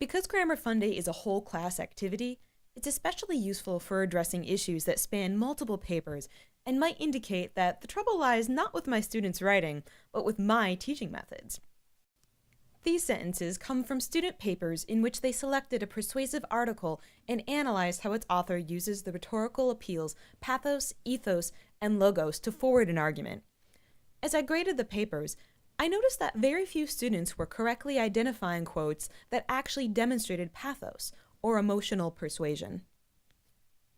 Because Grammar Fun Day is a whole class activity, it's especially useful for addressing issues that span multiple papers and might indicate that the trouble lies not with my students' writing, but with my teaching methods. These sentences come from student papers in which they selected a persuasive article and analyzed how its author uses the rhetorical appeals pathos, ethos, and logos to forward an argument. As I graded the papers, I noticed that very few students were correctly identifying quotes that actually demonstrated pathos or emotional persuasion.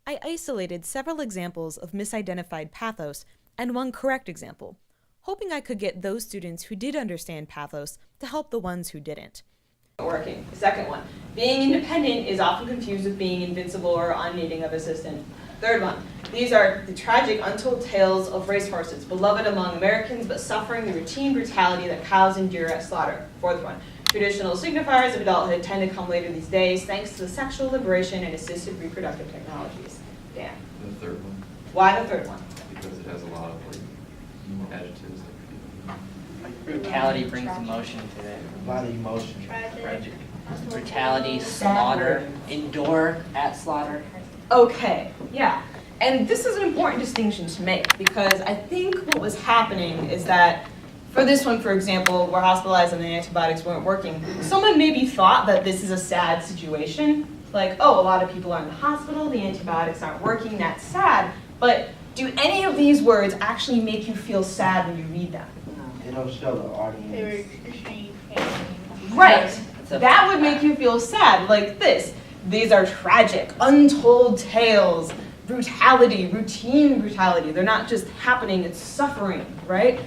I isolated several examples of misidentified pathos and one correct example, hoping I could get those students who did understand pathos to help the ones who didn't. Working. The second one, being independent is often confused with being invincible or unneeding of assistance. Third one, these are the tragic, untold tales of racehorses, beloved among Americans, but suffering the routine brutality that cows endure at slaughter. Fourth one, traditional signifiers of adulthood tend to come later these days, thanks to the sexual liberation and assisted reproductive technologies. Dan. The third one. Why the third one? Because it has a lot of adjectives. Brutality brings emotion to it. A lot of emotion. Tragic. Brutality, slaughter, endure at slaughter. Okay, yeah. And this is an important distinction to make because I think what was happening is that for this one, for example, we're hospitalized and the antibiotics weren't working. Someone maybe thought that this is a sad situation. Like, oh, a lot of people are in the hospital, the antibiotics aren't working, that's sad. But do any of these words actually make you feel sad when you read them? They don't show the audience. Right. That would make you feel sad, like this. These are tragic, untold tales, brutality, routine brutality. They're not just happening, it's suffering, right?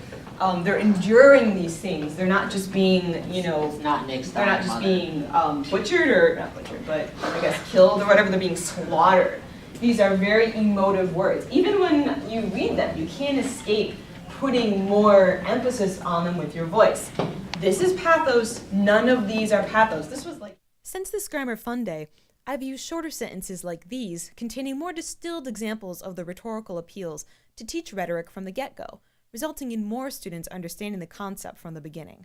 They're enduring these things. They're not just being, you know, It's not Nick's they're not just mother. being butchered, or not butchered, but I guess killed or whatever, they're being slaughtered. These are very emotive words. Even when you read them, you can't escape putting more emphasis on them with your voice. This is pathos, none of these are pathos. This was like... Since this Grammar Fun Day, I've used shorter sentences like these, containing more distilled examples of the rhetorical appeals, to teach rhetoric from the get-go, resulting in more students understanding the concept from the beginning.